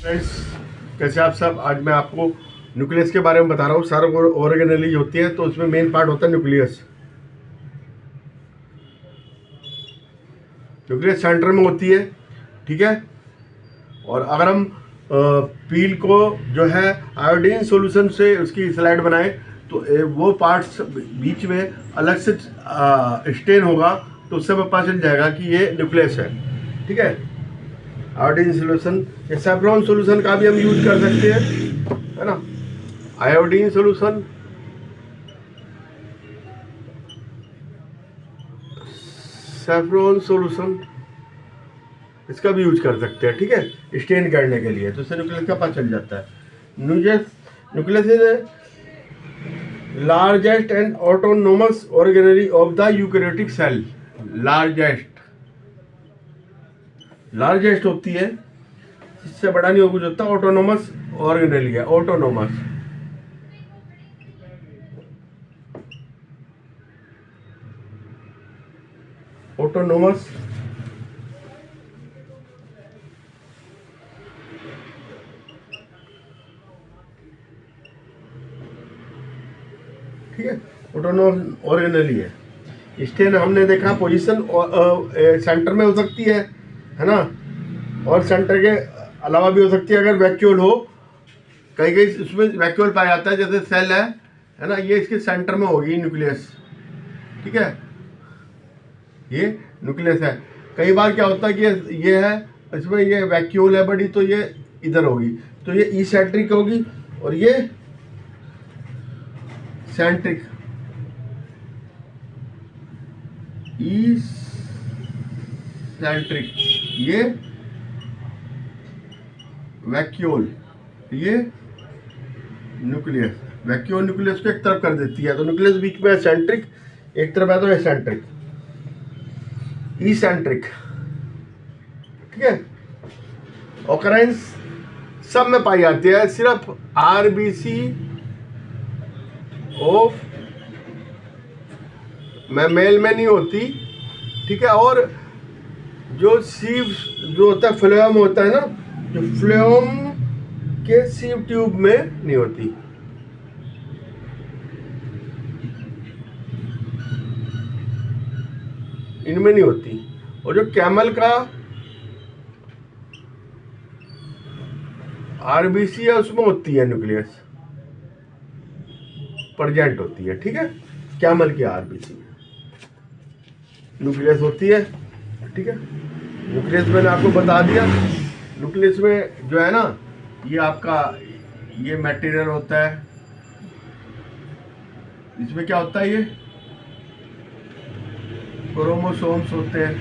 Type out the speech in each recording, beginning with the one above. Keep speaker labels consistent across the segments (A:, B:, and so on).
A: Friends, कैसे आप सब। आज मैं आपको न्यूक्लियस के बारे में बता रहा हूँ। सारे ऑर्गेनेली होती है तो उसमें मेन पार्ट होता है न्यूक्लियस। न्यूक्लियस सेंटर में होती है, ठीक है। और अगर हम पील को जो है आयोडीन सॉल्यूशन से उसकी स्लाइड बनाएं तो वो पार्ट्स बीच में अलग से स्टेन होगा, तो उससे पता चल जाएगा कि ये न्यूक्लियस है, ठीक है। आयोडीन सोल्यूशन या सेफ्रॉन सोल्यूशन का भी हम यूज कर सकते हैं, है ना। आयोडीन सोल्यूशन, सेफ्रॉन सोल्यूशन, इसका भी यूज कर सकते हैं, ठीक है, स्टेन करने के लिए। तो इससे न्यूक्लियस का पता चल जाता है। Nucleus is largest and autonomous organelle of the eukaryotic cell. Largest होती है, इससे बड़ा नहीं हो कुछ होता। ऑटोनोमस ऑर्गेनेली है, ऑटोनोमस। ठीक है, ऑटोनोमस ऑर्गेनेली है। स्टेन हमने देखा पोजीशन सेंटर में हो सकती है ना, और सेंटर के अलावा भी हो सकती है अगर वैक्यूल हो। कई कई उसमें वैक्यूल पाया जाता है, जैसे सेल है ना, ये इसके सेंटर में होगी न्यूक्लियस, ठीक है। ये न्यूक्लियस है। कई बार क्या होता है कि ये है, इसमें ये वैक्यूल है बड़ी, तो ये इधर होगी, तो ये इसेंट्रिक होगी और ये सेंट्रिक। इसेंट्रिक ये वैक्यूल, ये न्यूक्लियस। वैक्यूल न्यूक्लियस को एक तरफ कर देती है, तो न्यूक्लियस बीच में सेंट्रिक, एक तरफ है तो एसेंट्रिक, इसेंट्रिक, ठीक है। ऑकरेंस सब में पाई जाती है, सिर्फ आरबीसी ऑफ मेल में नहीं होती, ठीक है। और जो सीव जो होता है, फ्लोएम होता है ना, जो फ्लोएम के सीव ट्यूब में नहीं होती। इनमें नहीं होती। और जो कैमल का आरबीसी है उसमें होती है न्यूक्लियस, प्रेजेंट होती है, ठीक है। कैमल की आरबीसी न्यूक्लियस होती है, ठीक है। न्यूक्लियस मैंने आपको बता दिया। न्यूक्लियस में जो है ना, ये आपका ये मटेरियल होता है। इसमें क्या होता है, ये क्रोमोसोम्स होते हैं,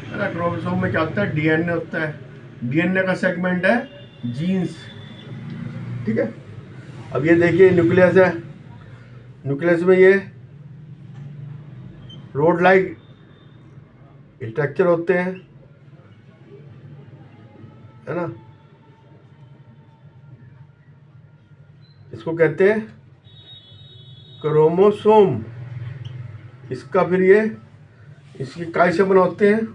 A: है ना। क्रोमोसोम में क्या होता है, डीएनए होता है। डीएनए का सेगमेंट है जीन्स, ठीक है। अब ये देखिए न्यूक्लियस है। न्यूक्लियस में ये रोड लाइक स्ट्रक्चर होते हैं, है ना। इसको कहते हैं क्रोमोसोम। इसका फिर ये इसकी इकाई से बनाते हैं,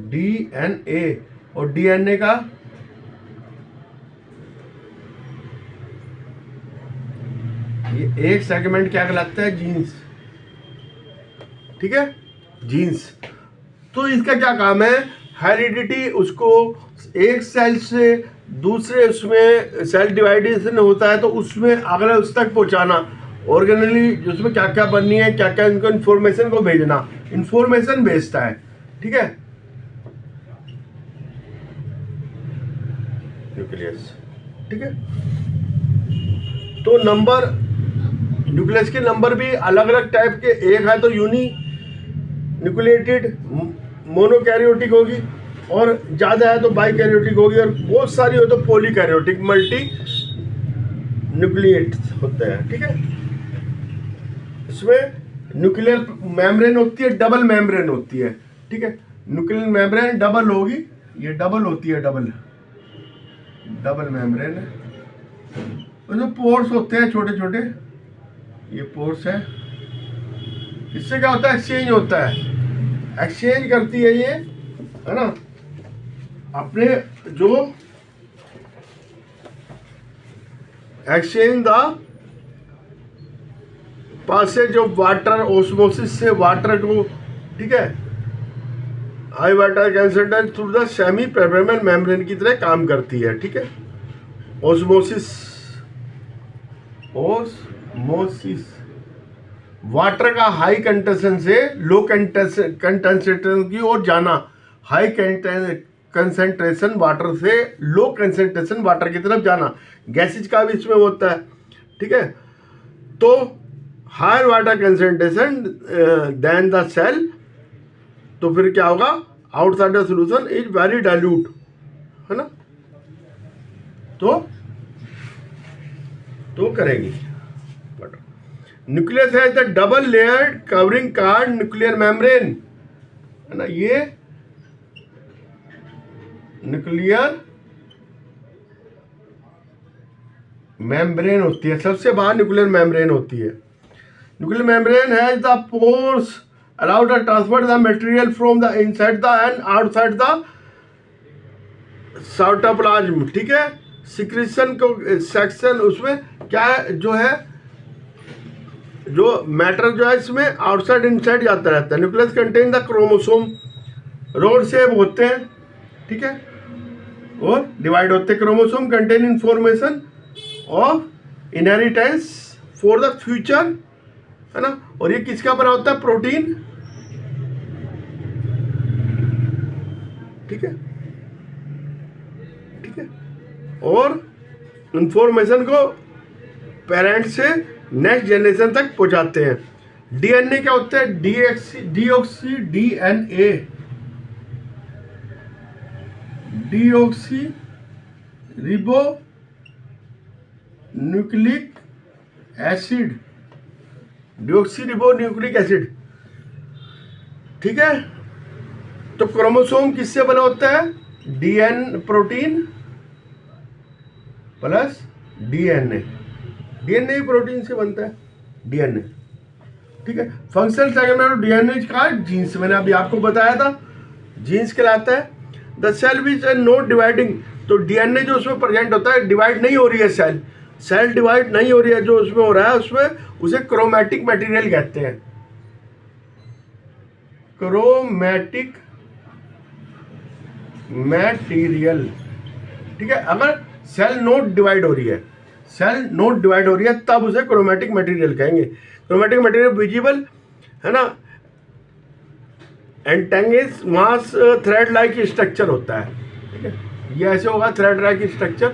A: डीएनए। और डीएनए का ये एक सेगमेंट क्या कहलाता है, जीन्स, ठीक है, जीन्स। तो इसका क्या काम है, हेरिडिटी, उसको एक सेल से दूसरे उसमें सेल डिवाइडेशन होता है तो उसमें अगले उस तक पहुंचाना, ऑर्गेनली उसमें क्या क्या बननी है, क्या क्या इनको इन्फॉर्मेशन को भेजना, इन्फॉर्मेशन भेजता है, ठीक है, न्यूक्लियस, ठीक है। तो नंबर, न्यूक्लियस के नंबर भी अलग अलग टाइप के। एक है तो यूनी न्यूक्लिएटेड मोनोकैरियोटिक होगी, और ज़्यादा है तो बाइकैरियोटिक होगी, और बहुत सारी हो तो पॉलीकैरियोटिक, मल्टी न्यूक्लिएट होते हैं, ठीक है। इसमें न्यूक्लियर मेम्ब्रेन होती है, डबल मेम्ब्रेन होती है, ठीक है। न्यूक्लियर मेम्ब्रेन डबल होगी, ये डबल होती है, डबल मेम्ब्रेन है। उसमें पोर्स होते हैं छोटे छोटे, ये पोर्स है, इससे क्या होता है, एक्सचेंज होता है, एक्सचेंज करती है ये, है ना, अपने जो exchange the passage of water, osmosis से वाटर को, ठीक है, high water concentration through the semi peripheral membrane की तरह काम करती है, ठीक है। ऑस्मोसिस, ऑस्मोसिस वाटर का हाई कंटेंसेशन से लो कंटेंसेशन की ओर जाना, हाई कंसेंट्रेशन वाटर से लो कंसेंट्रेशन वाटर की तरफ जाना, गैसेज का भी इसमें होता है, ठीक है। तो higher water concentration than the cell, तो फिर क्या होगा, outside the solution is very dilute, है ना, तो करेगी। न्यूक्लियस है the double layered covering called nuclear membrane, है ना, ये न्यूक्लियर मेम्ब्रेन होती है, सबसे बाहर न्यूक्लियर मेम्ब्रेन होती है। Nuclear membrane has the pores allow the transfer the material from the inside the end outside the cytoplasm, ठीक है। सिक्रीशन को सेक्शन, उसमें क्या है, जो है, जो मैटर जो है इसमें आउटसाइड इनसाइड जाता रहता है। Nucleus contain the chromosome, rod shape होते हैं, ठीक है, और डिवाइड होते हैं। Chromosome contain information of inheritance for the future, है ना, और ये किसका बना होता है, प्रोटीन, ठीक है, ठीक है, और इंफॉर्मेशन को पेरेंट से नेक्स्ट जनरेशन तक पहुंचाते हैं। डीएनए क्या होता है, deoxy DNA, deoxyribonucleic acid, deoxyribonucleic acid, ठीक है। तो क्रोमोसोम किससे बना होता है, DNA protein plus DNA, DNA protein से बनता है, डीएनए, ठीक है। फंक्शनल सेगमेंट डीएनए का जीन्स, मैंने अभी आपको बताया था, जीन्स कहलाता है। The cell which are not dividing, तो डीएनए जो उसमें प्रेजेंट होता है, डिवाइड नहीं हो रही है, सेल डिवाइड नहीं हो रही है, जो उसमें हो रहा है उसमें उसे क्रोमैटिक मटेरियल कहते हैं, क्रोमैटिक मटेरियल, ठीक है। अगर सेल नोट डिवाइड हो रही है, सेल नोट डिवाइड हो रही है, तब उसे क्रोमैटिक मटेरियल कहेंगे। क्रोमैटिक मटेरियल विजिबल, है ना, एंटेंगेस मास थ्रेड लाइक स्ट्रक्चर होता है, ठीक है, ये ऐसे होगा थ्रेड लाइक स्ट्रक्चर,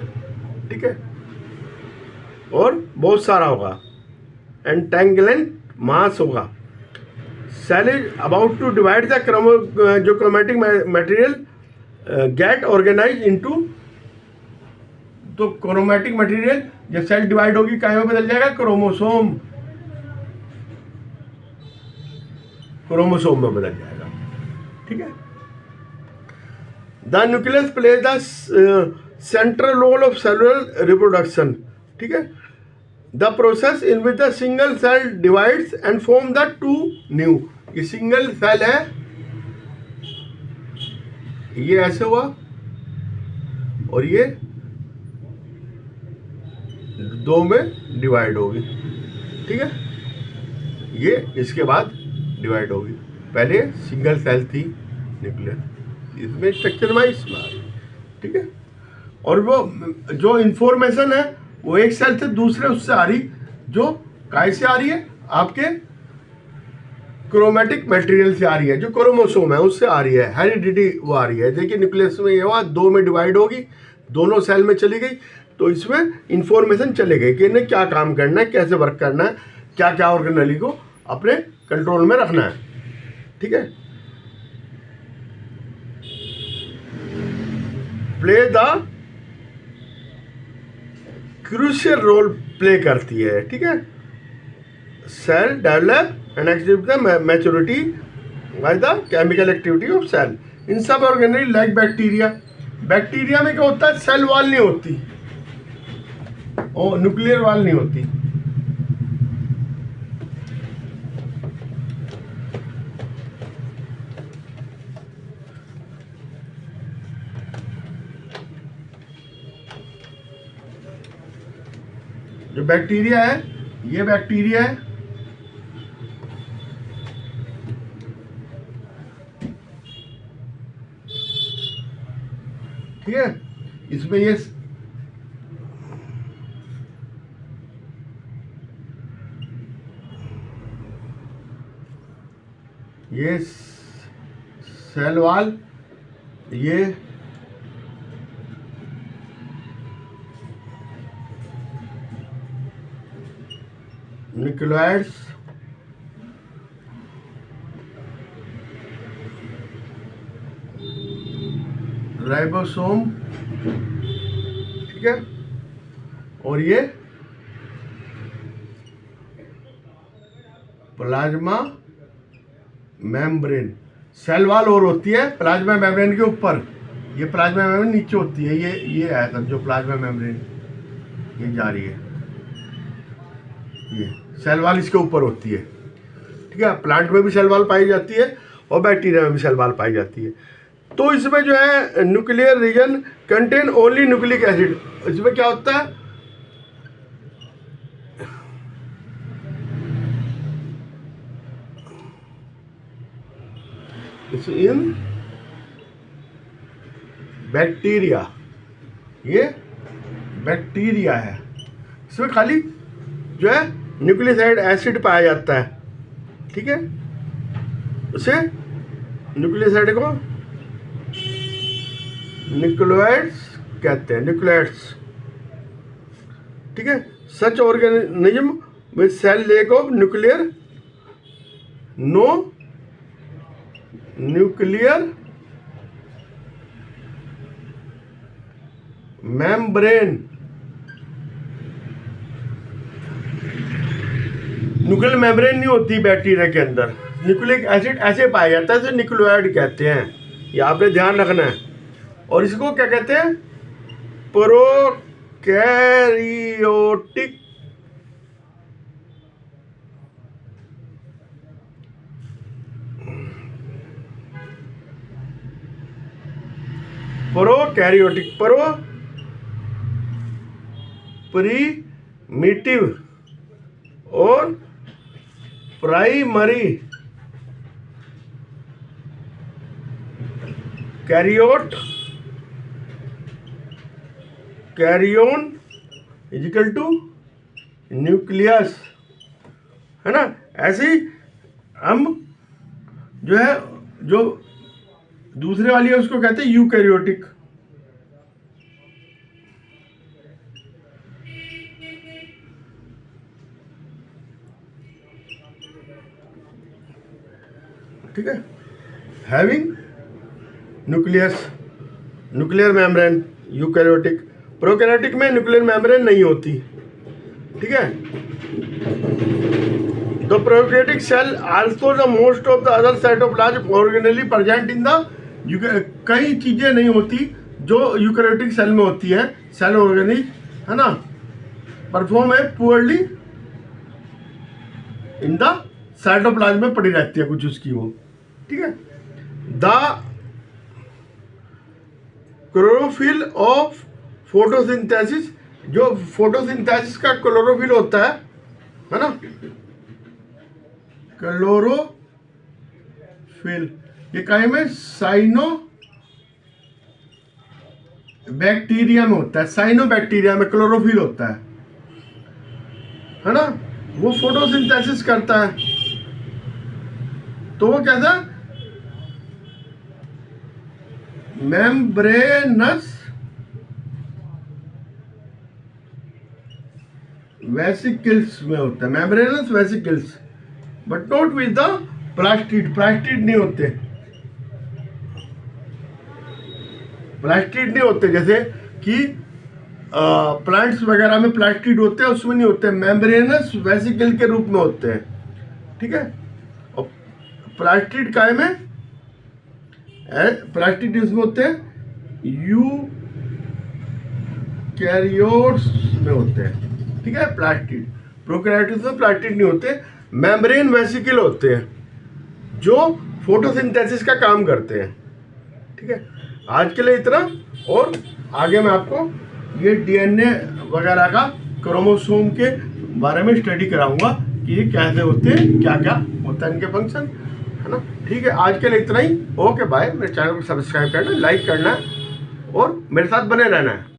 A: ठीक है, और बहुत सारा होगा, एंटेंगलेंट मास होगा। Cell is about to divide the जो chromatic material get organize into, तो क्रोमैटिक मटेरियल जब सेल डिवाइड होगी काय में बदल जाएगा, क्रोमोसोम, क्रोमोसोम में बदल जाएगा, ठीक है। The nucleus play the central role of cellular reproduction, ठीक है। The process in which the single cell divides and form the two new, ये सिंगल सेल है, ये ऐसे हुआ और ये दो में डिवाइड होगी, ठीक है, ये इसके बाद डिवाइड होगी। पहले सिंगल सेल थी न्यूक्लियस, इसमें स्ट्रक्चर वाइज, ठीक है, और वो जो इंफॉर्मेशन है वो एक सेल से दूसरे उससे आ रही, जो काय से आ रही है, आपके क्रोमैटिक मटेरियल से आ रही है, जो क्रोमोसोम है उससे आ रही है, हेरिडिटी वो आ रही है। देखिए न्यूक्लियस में ये हुआ, दो में डिवाइड होगी, दोनों सेल में चली गई, तो इसमें इंफॉर्मेशन चले गई कि इन्हें क्या काम करना है, कैसे वर्क करना है, क्या क्या ऑर्गेनली को अपने कंट्रोल में रखना है, ठीक है। Play the crucial role play करती है, ठीक है। Cell develop and active the maturity by the chemical activity of cell. इन सब ऑर्गेनली लाइक बैक्टीरिया, बैक्टीरिया में क्या होता है, सेल वॉल नहीं होती और न्यूक्लियर वॉल नहीं होती, जो बैक्टीरिया है, ये बैक्टीरिया है, ठीक है। इसमें ये सेल वॉल, ये न्यूक्लियोइड्स, राइबोसोम, ठीक है, और ये प्लाज्मा मेम्ब्रेन। सेल वॉल और होती है प्लाज्मा मेम्ब्रेन के ऊपर, ये प्लाज्मा मेम्ब्रेन नीचे होती है। ये है सब जो प्लाज्मा मेम्ब्रेन ये जा रही है, ये सेल वॉल इसके ऊपर होती है, ठीक है। प्लांट में भी सेल वॉल पाई जाती है और बैक्टीरिया में भी सेल वॉल पाई जाती है। तो इसमें जो है nuclear region contain only nucleic acid. इसमें क्या होता है, इन बैक्टीरिया, ये बैक्टीरिया है, इसमें खाली जो है न्यूक्लियोसाइड एसिड पाया जाता है, ठीक है। उसे न्यूक्लियोसाइड को न्यूक्लियोइड्स कहते हैं, न्यूक्लियोइड्स, ठीक है। Such organism with cell lack of nuclear no nuclear membrane. Nuclear membrane नहीं होती बैक्टीरिया के अंदर, न्यूक्लिक एसिड ऐसे पाया जाता है, इसे न्यूक्लियोइड कहते हैं, ये आपने ध्यान रखना है। और इसको क्या कहते हैं, प्रोकैरियोटिक प्रीमिटिव और primary karyon is equal to nucleus, है ना। ऐसे ही हम जो है, जो दूसरे वाली है उसको कहते हैं यूकैरियोटिक, ठीक है। Having nuclear membrane eukaryotic. Prokaryotic में न्यूक्लियर मेम्ब्रेन नहीं होती, ठीक है। The prokaryotic cell also the most of the other cytoplasm organelle present in the, कई चीजें नहीं होती जो यूकैरियोटिक सेल में होती है, सेल ऑर्गेनिक, है ना, परफॉर्म है पुअरली इन द साइटोप्लाज्म में पड़ी रहती है कुछ उसकी वो, ठीक है। द क्लोरोफिल ऑफ फोटोसिंथेसिस, जो फोटोसिंथेसिस का क्लोरोफिल होता है ना, क्लोरोफिल, ये कहीं में साइनो बैक्टीरिया में होता है, साइनो बैक्टीरिया में क्लोरोफिल होता है ना, वो फोटोसिंथेसिस करता है। तो वो कैसा, मेम्ब्रेनस वेसिकल्स में होता है, membranes vesicles, but not with the plastid. Plastid नहीं होते, प्लास्टिड नहीं होते, जैसे कि प्लांट्स वगैरह में प्लास्टिड होते हैं, उसमें नहीं होते, मेम्ब्रेनस वेसिकल के रूप में होते हैं, ठीक है। और प्लास्टिड काय में, प्लास्टिड इसमें होते हैं यूकैरियोट्स में होते हैं, ठीक है। प्लास्टिड, प्रोकैरियोट्स में प्लास्टिड नहीं होते, मेम्ब्रेन वेसिकल होते हैं जो फोटोसिंथेसिस का काम करते हैं, ठीक है। आज के लिए इतना, और आगे मैं आपको ये डीएनए वगैरह का क्रोमोसोम के बारे में स्टडी कराऊंगा कि ये कैसे होते हैं, क्या क्या होता है इनके फंक्शन, है ना। ठीक है, आज के लिए इतना ही। Okay bye. मेरे चैनल को सब्सक्राइब करना, लाइक करना और मेरे साथ बने रहना है।